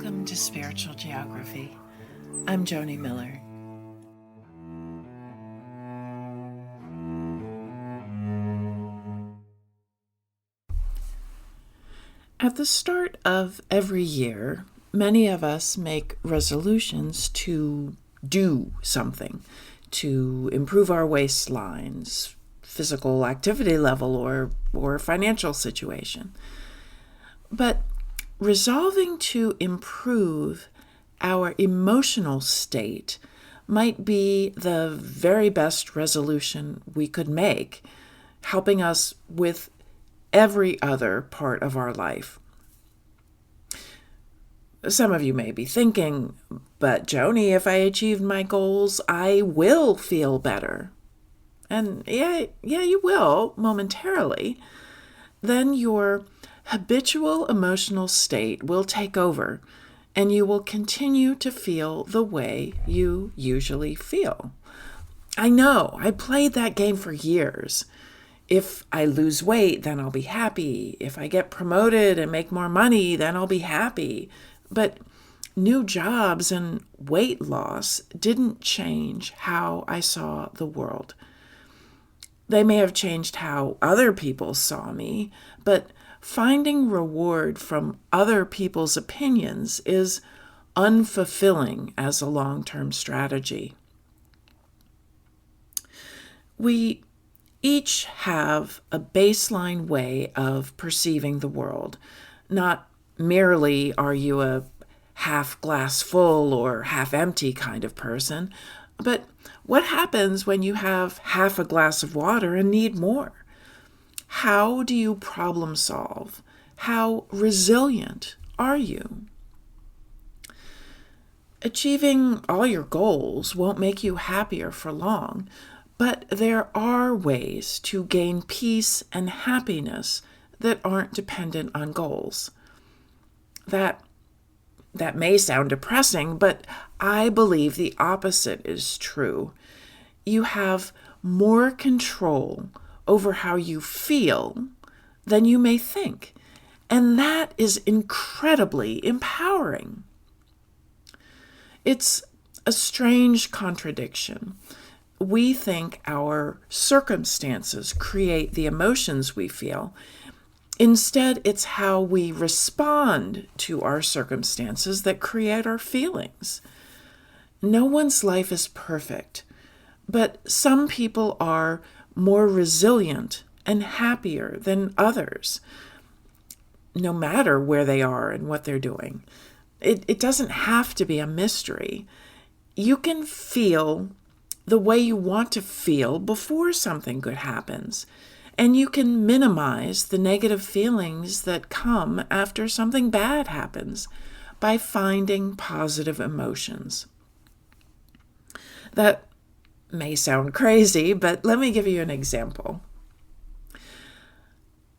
Welcome to Spiritual Geography. I'm Joni Miller. At the start of every year, many of us make resolutions to do something, to improve our waistlines, physical activity level, or financial situation. But resolving to improve our emotional state might be the very best resolution we could make, helping us with every other part of our life. Some of you may be thinking, but Joni, if I achieved my goals, I will feel better. And yeah, you will momentarily. Then your habitual emotional state will take over, and you will continue to feel the way you usually feel. I know, I played that game for years. If I lose weight, then I'll be happy. If I get promoted and make more money, then I'll be happy. But new jobs and weight loss didn't change how I saw the world. They may have changed how other people saw me, but finding reward from other people's opinions is unfulfilling as a long-term strategy. We each have a baseline way of perceiving the world. Not merely are you a half glass full or half empty kind of person, but what happens when you have half a glass of water and need more? How do you problem solve? How resilient are you? Achieving all your goals won't make you happier for long, but there are ways to gain peace and happiness that aren't dependent on goals. That may sound depressing, but I believe the opposite is true. You have more control over how you feel than you may think, and that is incredibly empowering. It's a strange contradiction. We think our circumstances create the emotions we feel. Instead, it's how we respond to our circumstances that create our feelings. No one's life is perfect, but some people are more resilient and happier than others, no matter where they are and what they're doing. It doesn't have to be a mystery. You can feel the way you want to feel before something good happens, and you can minimize the negative feelings that come after something bad happens by finding positive emotions. That may sound crazy, but let me give you an example.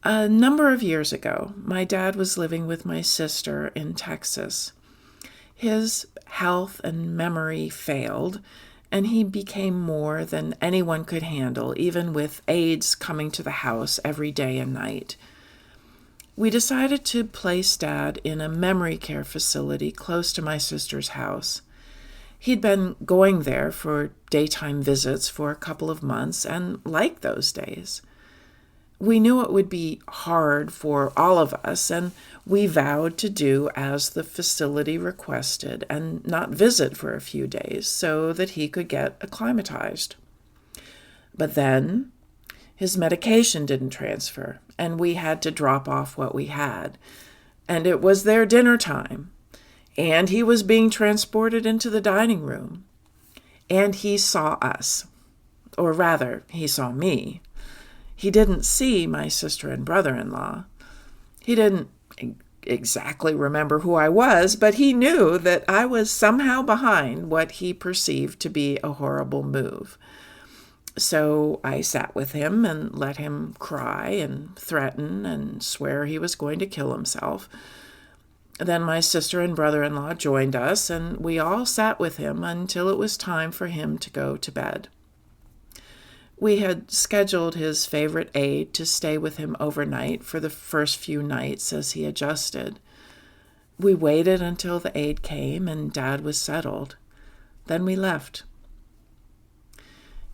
A number of years ago, my dad was living with my sister in Texas. His health and memory failed, and he became more than anyone could handle, even with aides coming to the house every day and night. We decided to place Dad in a memory care facility close to my sister's house. He'd been going there for daytime visits for a couple of months and liked those days. We knew it would be hard for all of us, and we vowed to do as the facility requested and not visit for a few days so that he could get acclimatized. But then his medication didn't transfer, and we had to drop off what we had. And it was their dinner time, and he was being transported into the dining room. And he saw us, or rather, he saw me. He didn't see my sister and brother-in-law. He didn't exactly remember who I was, but he knew that I was somehow behind what he perceived to be a horrible move. So I sat with him and let him cry and threaten and swear he was going to kill himself. Then my sister and brother-in-law joined us, and we all sat with him until it was time for him to go to bed. We had scheduled his favorite aide to stay with him overnight for the first few nights as he adjusted. We waited until the aide came and Dad was settled. Then we left.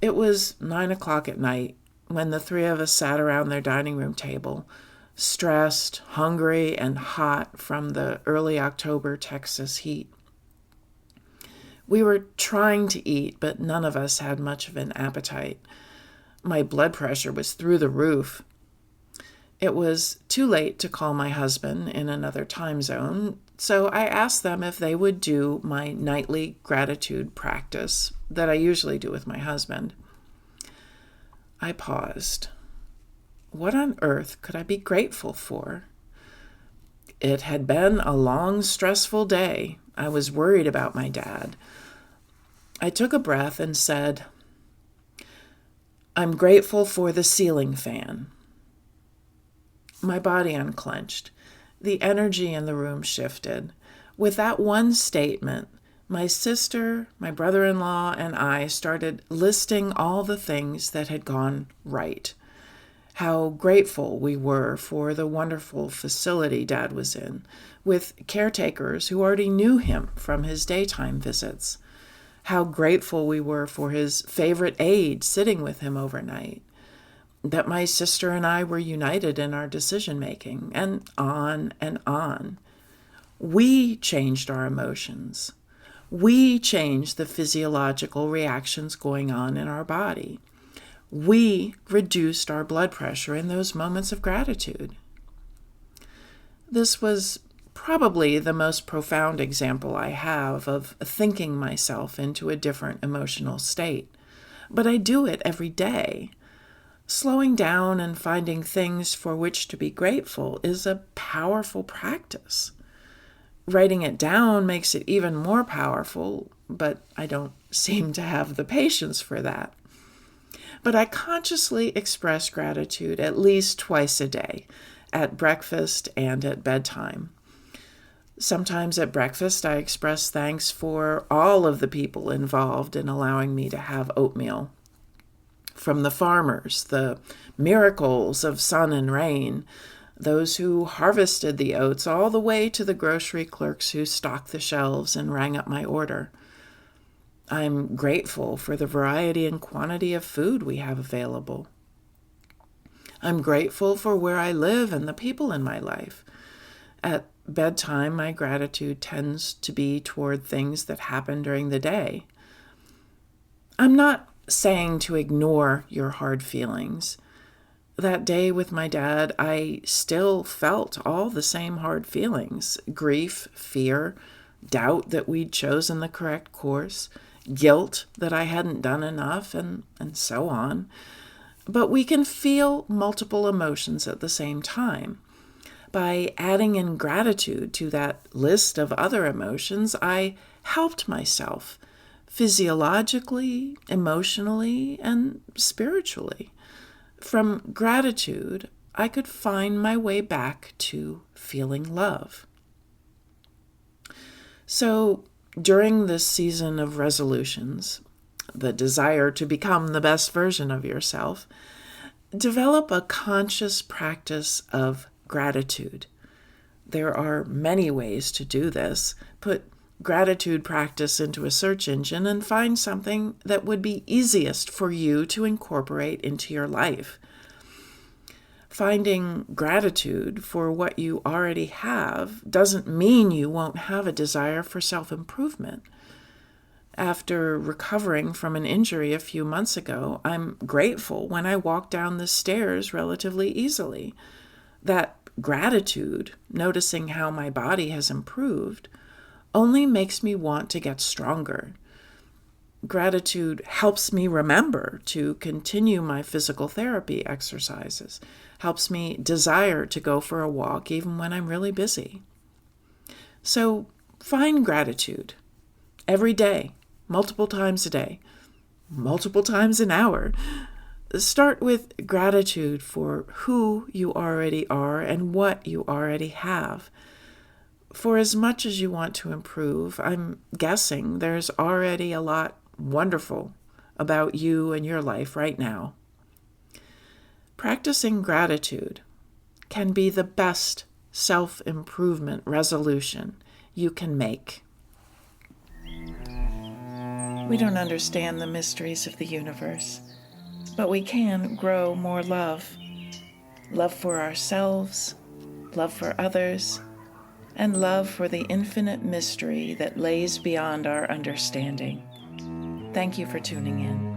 It was 9 o'clock at night when the three of us sat around their dining room table, stressed, hungry, and hot from the early October Texas heat. We were trying to eat, but none of us had much of an appetite. My blood pressure was through the roof. It was too late to call my husband in another time zone, so I asked them if they would do my nightly gratitude practice that I usually do with my husband. I paused. What on earth could I be grateful for? It had been a long, stressful day. I was worried about my dad. I took a breath and said, I'm grateful for the ceiling fan. My body unclenched. The energy in the room shifted. With that one statement, my sister, my brother-in-law, and I started listing all the things that had gone right. How grateful we were for the wonderful facility Dad was in, with caretakers who already knew him from his daytime visits. How grateful we were for his favorite aide sitting with him overnight. That my sister and I were united in our decision-making, and on and on. We changed our emotions. We changed the physiological reactions going on in our body. We reduced our blood pressure in those moments of gratitude. This was probably the most profound example I have of thinking myself into a different emotional state, but I do it every day. Slowing down and finding things for which to be grateful is a powerful practice. Writing it down makes it even more powerful, but I don't seem to have the patience for that. But I consciously express gratitude at least twice a day, at breakfast and at bedtime. Sometimes at breakfast I express thanks for all of the people involved in allowing me to have oatmeal. From the farmers, the miracles of sun and rain, those who harvested the oats, all the way to the grocery clerks who stocked the shelves and rang up my order. I'm grateful for the variety and quantity of food we have available. I'm grateful for where I live and the people in my life. At bedtime, my gratitude tends to be toward things that happen during the day. I'm not saying to ignore your hard feelings. That day with my dad, I still felt all the same hard feelings: grief, fear, doubt that we'd chosen the correct course, guilt that I hadn't done enough, and so on. But we can feel multiple emotions at the same time. By adding in gratitude to that list of other emotions, I helped myself physiologically, emotionally, and spiritually. From gratitude, I could find my way back to feeling love. So, during this season of resolutions, the desire to become the best version of yourself, develop a conscious practice of gratitude. There are many ways to do this. Put gratitude practice into a search engine and find something that would be easiest for you to incorporate into your life. Finding gratitude for what you already have doesn't mean you won't have a desire for self-improvement. After recovering from an injury a few months ago, I'm grateful when I walk down the stairs relatively easily. That gratitude, noticing how my body has improved, only makes me want to get stronger. Gratitude helps me remember to continue my physical therapy exercises, helps me desire to go for a walk even when I'm really busy. So find gratitude every day, multiple times a day, multiple times an hour. Start with gratitude for who you already are and what you already have. For as much as you want to improve, I'm guessing there's already a lot wonderful about you and your life right now. Practicing gratitude can be the best self-improvement resolution you can make. We don't understand the mysteries of the universe, but we can grow more love. Love for ourselves, love for others, and love for the infinite mystery that lays beyond our understanding. Thank you for tuning in.